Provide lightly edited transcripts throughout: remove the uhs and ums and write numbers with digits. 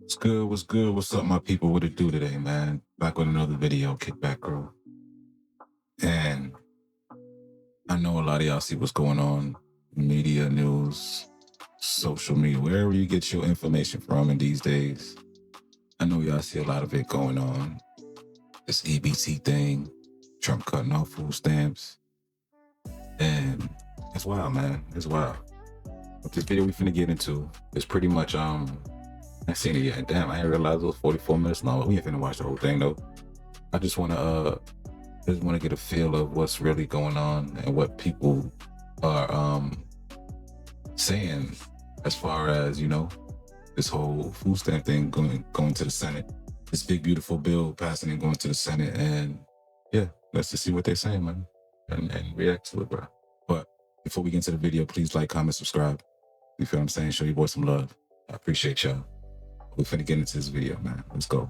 What's good? What's good? What's up, my people? What it do today, man? Back with another video, Kickback Crew. And I know a lot of y'all see what's going on, media, news, social media, wherever you get your information from in these days. I know y'all see a lot of it going on. This EBT thing, Trump cutting off food stamps. And it's wild, man. It's wild. What this video we finna get into is pretty much, I ain't seen it yet. Damn, I didn't realize it was 44 minutes long. We ain't finna watch the whole thing though. I just wanna get a feel of what's really going on and what people are saying as far as, you know, this whole food stamp thing going to the Senate. This big beautiful bill passing and going to the Senate, and yeah, let's just see what they're saying, man. And react to it, bro. But before we get into the video, please like, comment, subscribe. You feel what I'm saying? Show your boy some love. I appreciate y'all. We're finna get into this video, man. Let's go.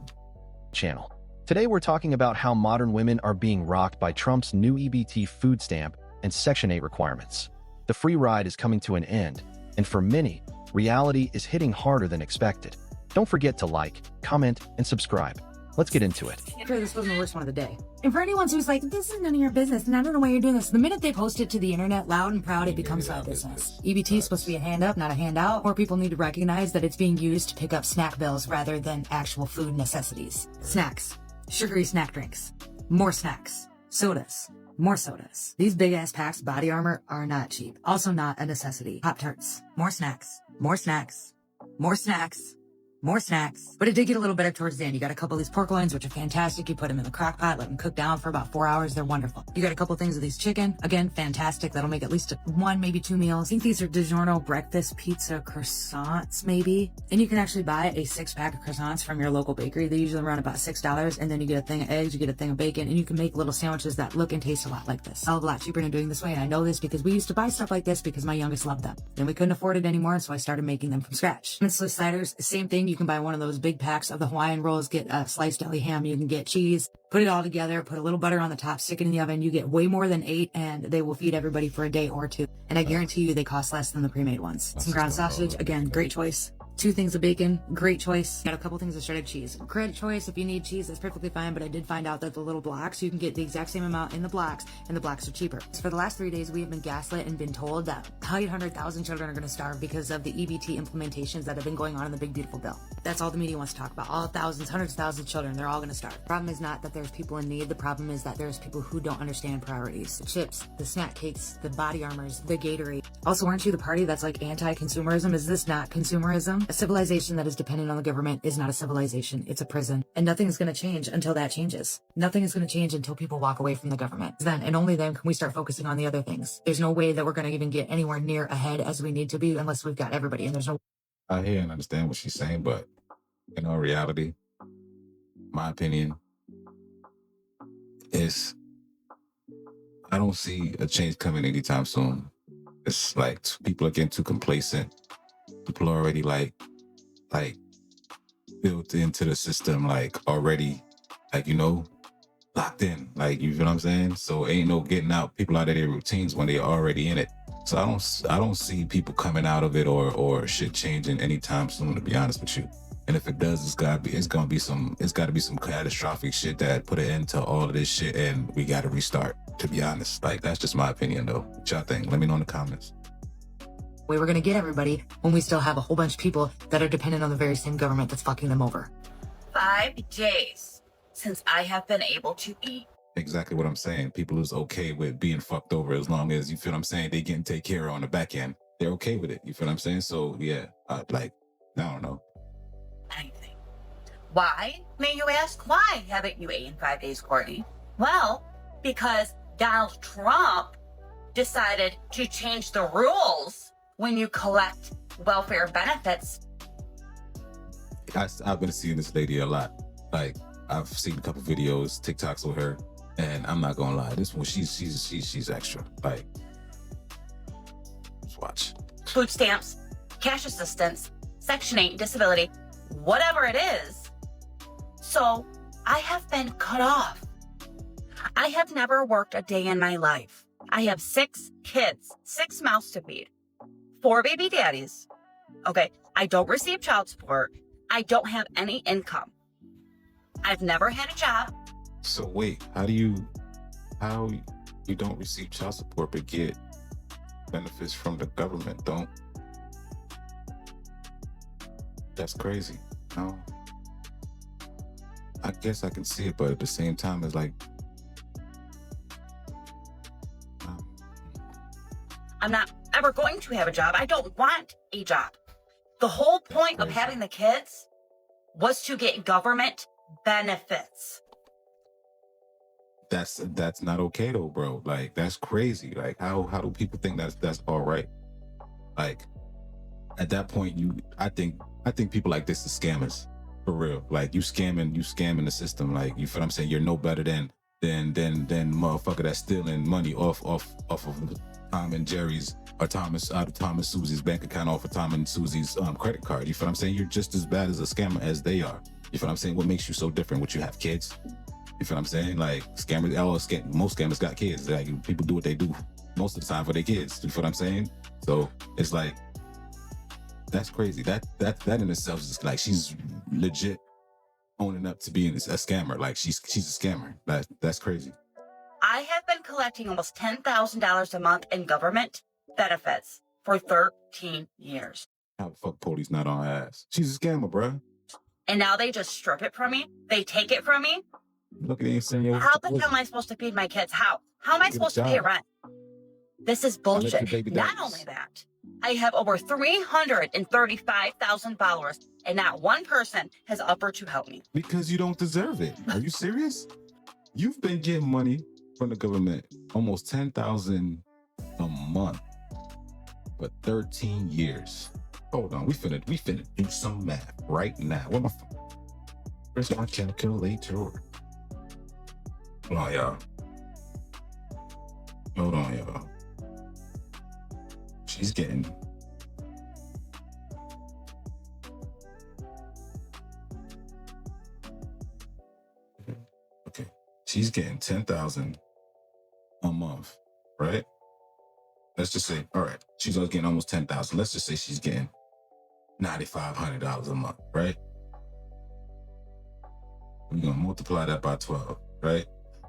Channel. Today we're talking about how modern women are being rocked by Trump's new EBT food stamp and Section 8 requirements. The free ride is coming to an end, and for many, reality is hitting harder than expected. Don't forget to like, comment, and subscribe. Let's get into it. This wasn't the worst one of the day. And for anyone who's like, this is none of your business, and I don't know why you're doing this, the minute they post it to the internet loud and proud, it becomes my business. EBT is supposed to be a hand up, not a handout. More people need to recognize that it's being used to pick up snack bills rather than actual food necessities. Snacks, sugary snack drinks, more snacks, sodas, more sodas. These big ass packs of body armor are not cheap. Also not a necessity. Pop-Tarts, more snacks, more snacks, more snacks. More snacks. But it did get a little better towards the end. You got a couple of these pork loins, which are fantastic. You put them in the crock pot, let them cook down for about 4 hours. They're wonderful. You got a couple things of these chicken. Again, fantastic. That'll make at least one, maybe 2 meals. I think these are DiGiorno breakfast pizza croissants, maybe. And you can actually buy a 6-pack of croissants from your local bakery. They usually run about $6. And then you get a thing of eggs, you get a thing of bacon, and you can make little sandwiches that look and taste a lot like this. A lot cheaper than doing this way. And I know this because we used to buy stuff like this because my youngest loved them. Then we couldn't afford it anymore, so I started making them from scratch. And Swiss sliders, same thing. You can buy one of those big packs of the Hawaiian rolls, get a sliced deli ham, you can get cheese, put it all together, put a little butter on the top, stick it in the oven. You get way more than 8, and they will feed everybody for a day or 2. And I guarantee you they cost less than the pre-made ones. Some ground sausage, again, great choice. 2 things of bacon, great choice. Got a couple things of shredded cheese. Great choice. If you need cheese, that's perfectly fine, but I did find out that the little blocks, you can get the exact same amount in the blocks, and the blocks are cheaper. So for the last 3 days, we have been gaslit and been told that 800,000 children are going to starve because of the EBT implementations that have been going on in the big beautiful bill. That's all the media wants to talk about. All thousands, hundreds of thousands of children, they're all going to starve. The problem is not that there's people in need. The problem is that there's people who don't understand priorities. The chips, the snack cakes, the body armors, the Gatorade. Also, aren't you the party that's like anti-consumerism? Is this not consumerism? A civilization that is dependent on the government is not a civilization. It's a prison. And nothing is going to change until that changes. Nothing is going to change until people walk away from the government. Then, and only then, can we start focusing on the other things. There's no way that we're going to even get anywhere near ahead as we need to be unless we've got everybody. And there's no... I hear and understand what she's saying, but in all reality, my opinion is I don't see a change coming anytime soon. It's like people are getting too complacent. People are already like built into the system, like already, like, you know, locked in, like, you feel what I'm saying? So ain't no getting out people out of their routines when they're already in it. So I don't see people coming out of it or shit changing anytime soon, to be honest with you. And if it does, it's gotta be some catastrophic shit that put an end to all of this shit, and we gotta restart, to be honest. Like, that's just my opinion though. What y'all think? Let me know in the comments. Way we're going to get everybody when we still have a whole bunch of people that are dependent on the very same government that's fucking them over. 5 days since I have been able to eat. Exactly what I'm saying. People is okay with being fucked over as long as, you feel what I'm saying, they getting taken care of on the back end. They're okay with it. You feel what I'm saying? So yeah, I don't know. Anything. Why, may you ask? Why haven't you eaten 5 days, Courtney? Well, because Donald Trump decided to change the rules when you collect welfare benefits. I've been seeing this lady a lot. Like, I've seen a couple videos, TikToks with her, and I'm not gonna lie, this one, she's extra. Like, just watch. Food stamps, cash assistance, Section 8 disability, whatever it is. So I have been cut off. I have never worked a day in my life. I have 6 kids, 6 mouths to feed, 4 baby daddies. Okay, I don't receive child support. I don't have any income. I've never had a job. So wait, how you don't receive child support but get benefits from the government? That's crazy. No, I guess I can see it, but at the same time, it's like, I'm not ever going to have a job. I don't want a job. The whole point of having the kids was to get government benefits. That's not okay though, bro. Like, that's crazy. Like, how do people think that's all right? Like, at that point, I think people like this is scammers, for real. Like, you scamming the system. Like, you feel what I'm saying? You're no better than motherfucker that's stealing money off of Tom and Jerry's, or Tom and Susie's bank account, off of Tom and Susie's credit card. You feel what I'm saying? You're just as bad as a scammer as they are. You feel what I'm saying? What makes you so different? What, you have kids? You feel what I'm saying? Like, scammers, most scammers got kids. Like, people do what they do most of the time for their kids. You feel what I'm saying? So it's like, that's crazy. That in itself is just like, she's legit owning up to being a scammer. Like, she's a scammer. That's crazy. I have been collecting almost $10,000 a month in government benefits for 13 years. How the fuck police not on her ass? She's a scammer, bruh. And now they just strip it from me? They take it from me? Look at you. How the hell am I supposed to feed my kids? How am I supposed to pay rent? This is bullshit. Not only that, I have over 335,000 followers, and not one person has offered to help me. Because you don't deserve it. Are you serious? You've been getting money from the government, almost $10,000 a month for 13 years. Hold on, we finna do some math right now. Where my phone? Where's my calculator? Hold on, y'all. She's getting okay. She's getting 10,000 a month, right? Let's just say, all right, she's getting almost 10,000. Let's just say she's getting $9,500 a month, right? We're gonna multiply that by 12, right?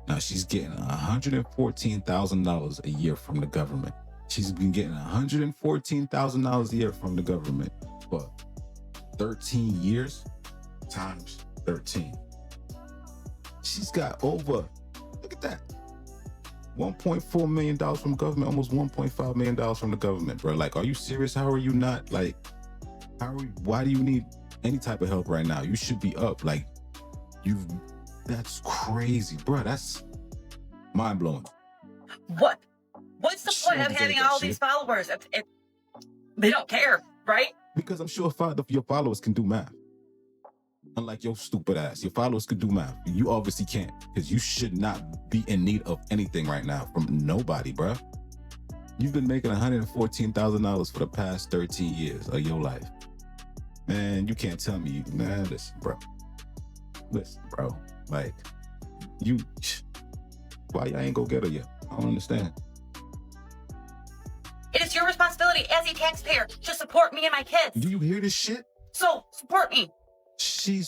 Now she's getting $114,000 a year from the government. She's been getting $114,000 a year from the government for 13 years times 13. She's got over, look at that, $1.4 million from government, almost $1.5 million from the government, bro. Like, are you serious? How are you not, like, why do you need any type of help right now? You should be up. Like, that's crazy, bro. That's mind blowing. What's the point of having all these followers if they don't care, right? Because I'm sure your followers can do math. Unlike your stupid ass, your followers could do math. You obviously can't, because you should not be in need of anything right now from nobody, bro. You've been making $114,000 for the past 13 years of your life. Man, you can't tell me, man, listen, bro. Like, why y'all ain't go get her yet? I don't understand. It is your responsibility as a taxpayer to support me and my kids. Do you hear this shit? So, support me. She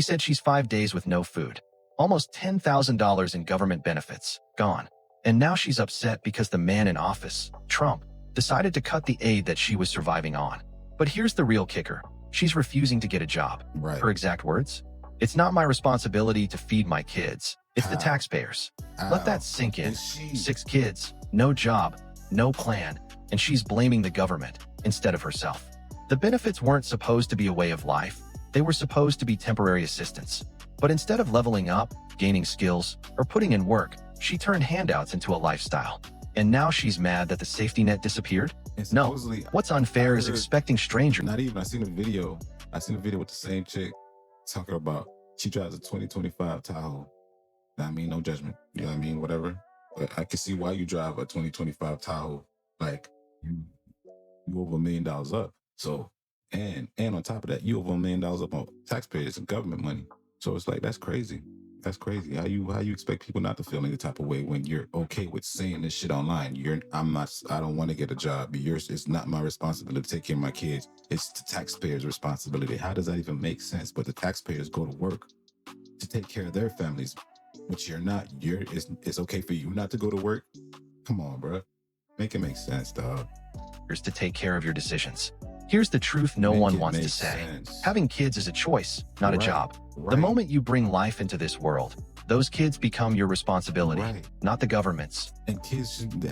said she's 5 days with no food, almost $10,000 in government benefits, gone. And now she's upset because the man in office, Trump, decided to cut the aid that she was surviving on. But here's the real kicker. She's refusing to get a job. Right. Her exact words? It's not my responsibility to feed my kids. It's the taxpayers. Let that sink in. 6 kids, no job, no plan, and she's blaming the government instead of herself. The benefits weren't supposed to be a way of life. They were supposed to be temporary assistance. But instead of leveling up, gaining skills, or putting in work, she turned handouts into a lifestyle. And now she's mad that the safety net disappeared? No. What's unfair is expecting strangers. Not even. I seen a video with the same chick talking about she drives a 2025 Tahoe. I mean, no judgment. You know what I mean? Whatever. But I can see why you drive a 2025 Tahoe. Like, you over $1 million up. So, and on top of that, you over $1 million up on taxpayers and government money. So it's like, that's crazy. That's crazy. How you expect people not to feel any type of way when you're okay with saying this shit online? I don't want to get a job. It's not my responsibility to take care of my kids. It's the taxpayers' responsibility. How does that even make sense? But the taxpayers go to work to take care of their families, but you're not. It's okay for you not to go to work. Come on, bro. Make it make sense, dog. To take care of your decisions. Here's the truth no one wants to say. Having kids is a choice, not a job. The moment you bring life into this world, those kids become your responsibility, not the government's. And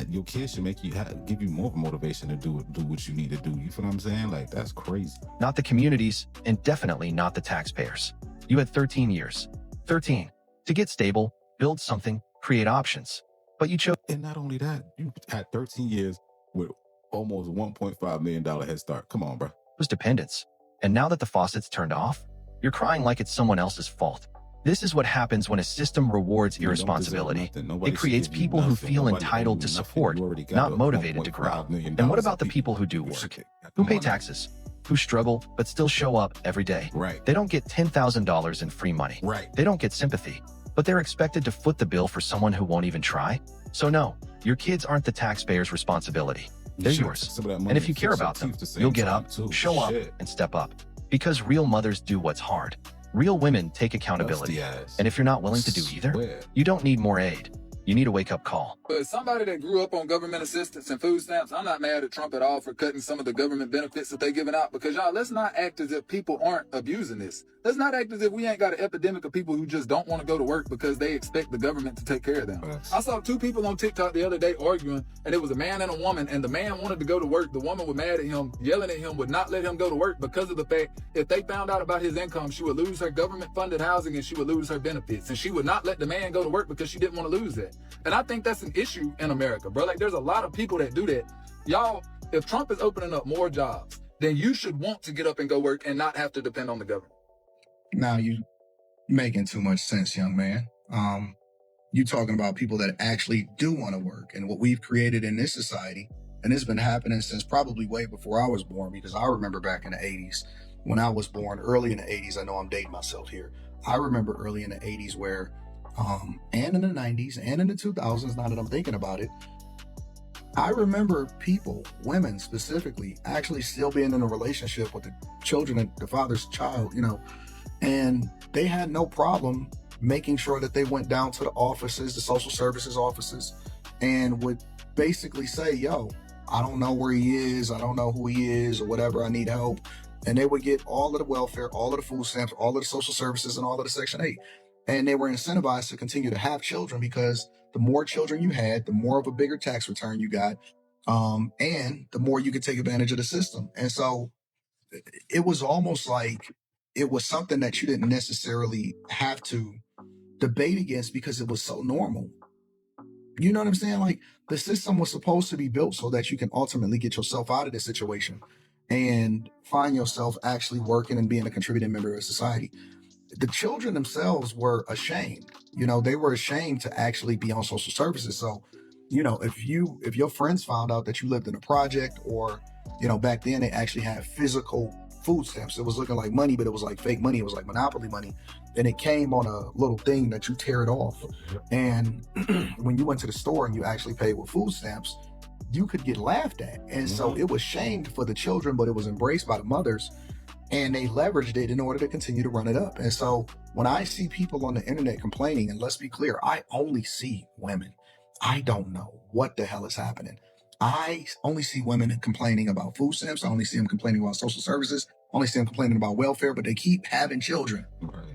your kids should give you more motivation to do what you need to do. You feel what I'm saying? Like, that's crazy. Not the communities, and definitely not the taxpayers. You had 13 years. 13. To get stable, build something, create options. But you chose. And not only that, you had 13 years with almost $1.5 million head start. Come on, bro. Was dependence. And now that the faucet's turned off, you're crying like it's someone else's fault. This is what happens when a system rewards irresponsibility. It creates people who feel entitled to support, not motivated to grow. And what about the people who do work? Who pay taxes? Who struggle, but still show up every day? They don't get $10,000 in free money. They don't get sympathy, but they're expected to foot the bill for someone who won't even try. So no, your kids aren't the taxpayer's responsibility. They're yours. And if you care about them, you'll get up, show up, and step up. Because real mothers do what's hard. Real women take accountability. And if you're not willing to do either, you don't need more aid. You need a wake-up call. But as somebody that grew up on government assistance and food stamps, I'm not mad at Trump at all for cutting some of the government benefits that they're giving out. Because, y'all, let's not act as if people aren't abusing this. Let's not act as if we ain't got an epidemic of people who just don't want to go to work because they expect the government to take care of them. I saw two people on TikTok the other day arguing, and it was a man and a woman, and the man wanted to go to work. The woman was mad at him, yelling at him, would not let him go to work because of the fact if they found out about his income, she would lose her government-funded housing and she would lose her benefits. And she would not let the man go to work because she didn't want to lose that. And I think that's an issue in America, bro. Like, there's a lot of people that do that. Y'all, if Trump is opening up more jobs, then you should want to get up and go work and not have to depend on the government. Now you making too much sense, young man. You talking about people that actually do want to work, and what we've created in this society, and it's been happening since probably way before I was born, because I remember back in the 80s, when I was born, early in the 80s, I know I'm dating myself here. I remember early in the 80s where, and in the 90s and in the 2000s, now that I'm thinking about it, I remember people, women specifically, actually still being in a relationship with the children and the father's child, you know, and they had no problem making sure that they went down to the offices, the social services offices, and would basically say, yo, I don't know where he is, I don't know who he is, or whatever, I need help. And they would get all of the welfare, all of the food stamps, all of the social services, and all of the Section 8. And they were incentivized to continue to have children because the more children you had, the more of a bigger tax return you got, and the more you could take advantage of the system. And so it was almost like it was something that you didn't necessarily have to debate against because it was so normal. You know what I'm saying? Like, the system was supposed to be built so that you can ultimately get yourself out of this situation and find yourself actually working and being a contributing member of society. The children themselves were ashamed. You know, they were ashamed to actually be on social services. So, you know, if your friends found out that you lived in a project, or, you know, back then they actually had physical food stamps. It was looking like money, but it was like fake money. It was like monopoly money. And it came on a little thing that you tear it off. And when you went to the store and you actually paid with food stamps, you could get laughed at. And so it was shamed for the children, but it was embraced by the mothers. And they leveraged it in order to continue to run it up. And so when I see people on the internet complaining, and let's be clear, I only see women. I don't know what the hell is happening. I only see women complaining about food stamps. I only see them complaining about social services. I only see them complaining about welfare, but they keep having children.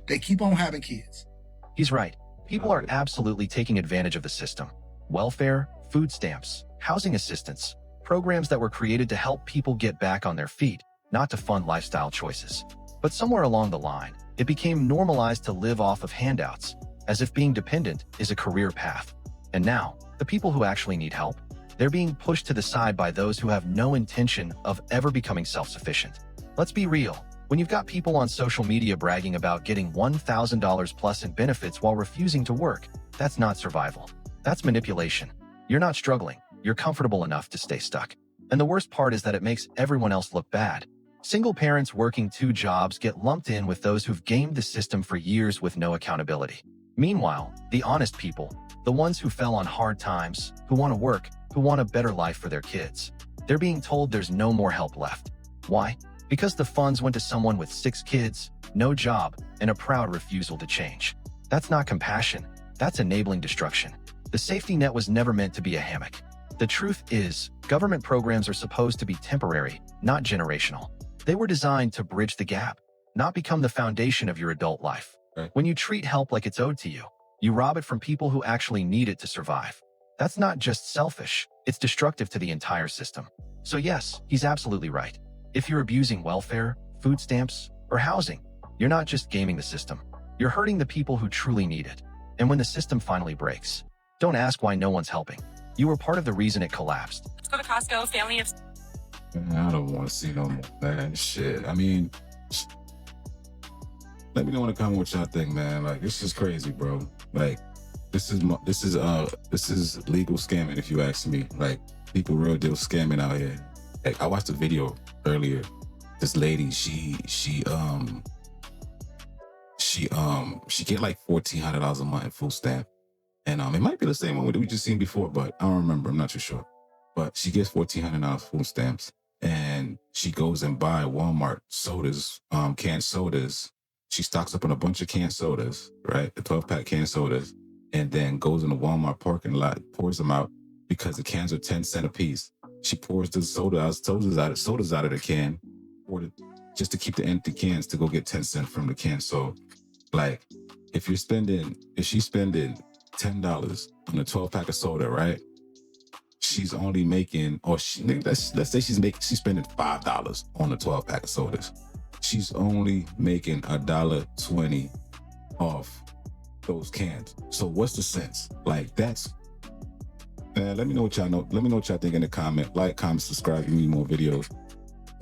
They keep on having kids. He's right. People are absolutely taking advantage of the system. Welfare, food stamps, housing assistance, programs that were created to help people get back on their feet, not to fund lifestyle choices. But somewhere along the line, it became normalized to live off of handouts, as if being dependent is a career path. And now, the people who actually need help, they're being pushed to the side by those who have no intention of ever becoming self-sufficient. Let's be real. When you've got people on social media bragging about getting $1,000 plus in benefits while refusing to work, that's not survival. That's manipulation. You're not struggling. You're comfortable enough to stay stuck. And the worst part is that it makes everyone else look bad. Single parents working 2 jobs get lumped in with those who've gamed the system for years with no accountability. Meanwhile, the honest people, the ones who fell on hard times, who want to work, who want a better life for their kids, they're being told there's no more help left. Why? Because the funds went to someone with 6 kids, no job, and a proud refusal to change. That's not compassion. That's enabling destruction. The safety net was never meant to be a hammock. The truth is, government programs are supposed to be temporary, not generational. They were designed to bridge the gap, not become the foundation of your adult life. Right. When you treat help like it's owed to you, you rob it from people who actually need it to survive. That's not just selfish, it's destructive to the entire system. So yes, he's absolutely right. If you're abusing welfare, food stamps, or housing, you're not just gaming the system. You're hurting the people who truly need it. And when the system finally breaks, don't ask why no one's helping. You were part of the reason it collapsed. Let's go to Costco, family of... Man, I don't want to see no more, man. Shit. I mean, let me know in the comments what y'all think, man. Like, this is crazy, bro. Like, this is legal scamming, if you ask me. Like, people real deal scamming out here. Like, I watched a video earlier. This lady, she get like $1,400 a month in food stamp. And it might be the same one that we just seen before, but I don't remember. I'm not too sure. But she gets $1,400 food stamps, and she goes and buy Walmart sodas, canned sodas. She stocks up on a bunch of canned sodas, right? The 12-pack canned sodas, and then goes in the Walmart parking lot, pours them out because the cans are 10 cents a piece. She pours the sodas out of the can, just to keep the empty cans to go get 10 cents from the can. So, like, if she's spending $10 on a 12-pack of soda, right? She's only making, let's say she's spending $5 on a 12-pack of sodas. She's only making $1.20 off those cans. So what's the sense? Like, that's, man, let me know what y'all know. Let me know what y'all think in the comment. Like, comment, subscribe, give me more videos.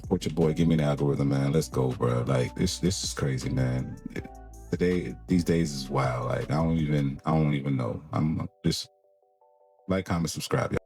Support your boy, give me an algorithm, man. Let's go, bro. Like, this is crazy, man. These days is wild. Like, I don't even know. I'm just like, comment, subscribe, y'all.